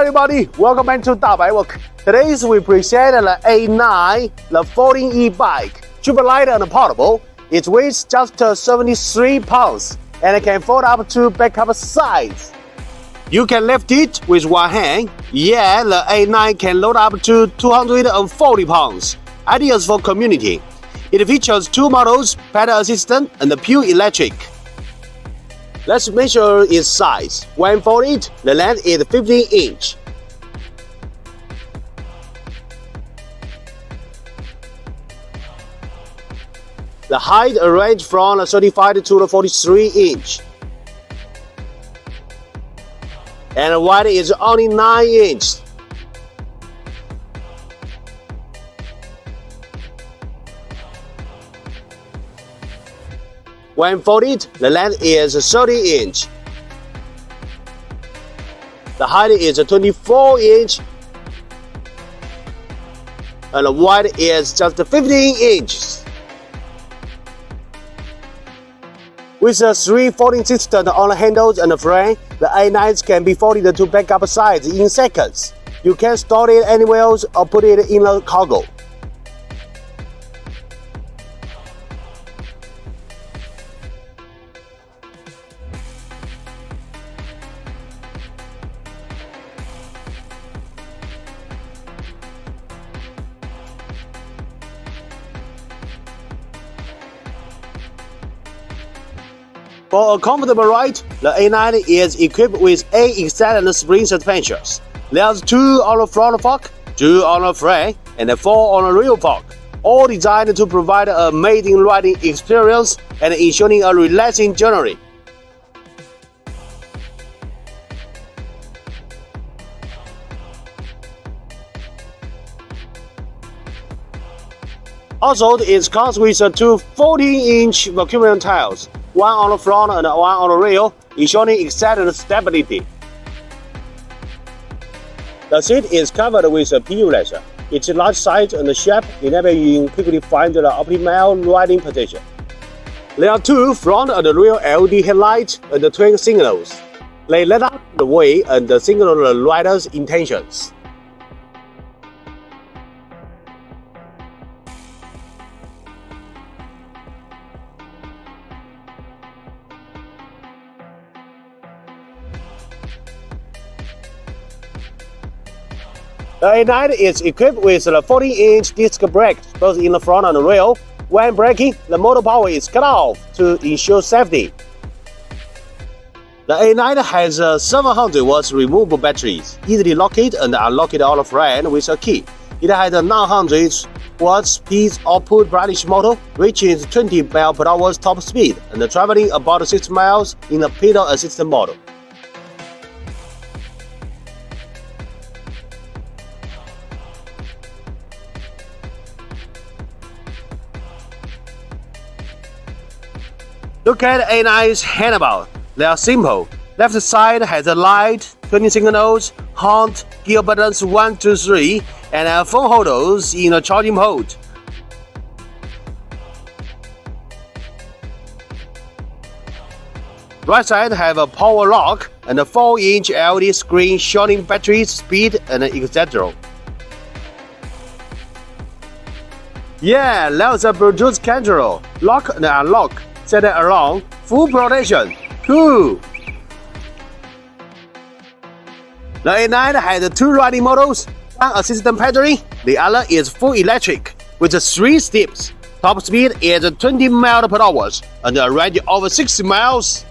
everybody, welcome back to 大白 Work. Today we present the A9, the 14E bike, super light and portable. It weighs just 73 pounds and it can fold up to backup size. You can lift it with one hand. Yeah, the A9 can load up to 240 pounds. Ideal for community. It features two models, pedal assistant and pure electric. Let's measure its size. When folded, the length is 15 inch. The height ranges from 35 to 43 inch. And the width is only 9 inches. When folded, the length is 30 inch. The height is 24 inch. And the width is just 15 inches. With a 3 folding system on the handles and the frame, the A9 can be folded to backup size in seconds. You can store it anywhere else or put it in a cargo. For a comfortable ride, the A9 is equipped with 8 excellent spring suspensions. There's 2 on the front fork, 2 on the frame, and 4 on the rear fork, all designed to provide an amazing riding experience and ensuring a relaxing journey. Also, it comes with 2 14-inch vacuum tires, one on the front and one on the rear, ensuring excellent stability. The seat is covered with a PU leather. Its large size and shape enable you to quickly find the optimal riding position. There are 2 front and rear LED headlights and twin signals. They light up the way and signal the rider's intentions. The A9 is equipped with a 14-inch disc brakes both in the front and the rear. When braking, the motor power is cut off to ensure safety. The A9 has 700 watts removable batteries, easily locked and unlocked on the frame with a key. It has a 900 watts peak output brushless motor, reaching 20 miles per hour top speed and traveling about 6 miles in a pedal assisted mode. Look at A9's handlebar. They are simple. Left side has a light, turning signals, horn, gear buttons 1, 2, 3, and phone holders in a charging mode. Right side have a power lock and a 4-inch LED screen showing battery speed and etc. Yeah, there's a Bluetooth control, lock and unlock. Set it around, full protection. Cool! The A9 has 2 riding models, one assisted pedaling, the other is full electric, with 3 steps. Top speed is 20 miles per hour and a range of 6 miles.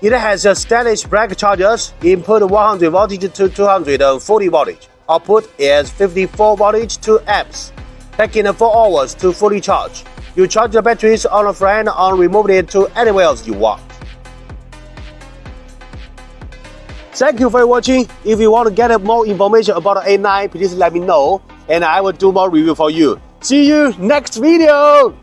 It has a stylish brake chargers, input 100 voltage to 240 voltage, Output is 54 wattage 2 amps, taking 4 hours to fully charge. You charge the batteries on a fan or remove it to anywhere else you want. Thank you for watching. If you want to get more information about the A9, please let me know and I will do more review for you. See you next video!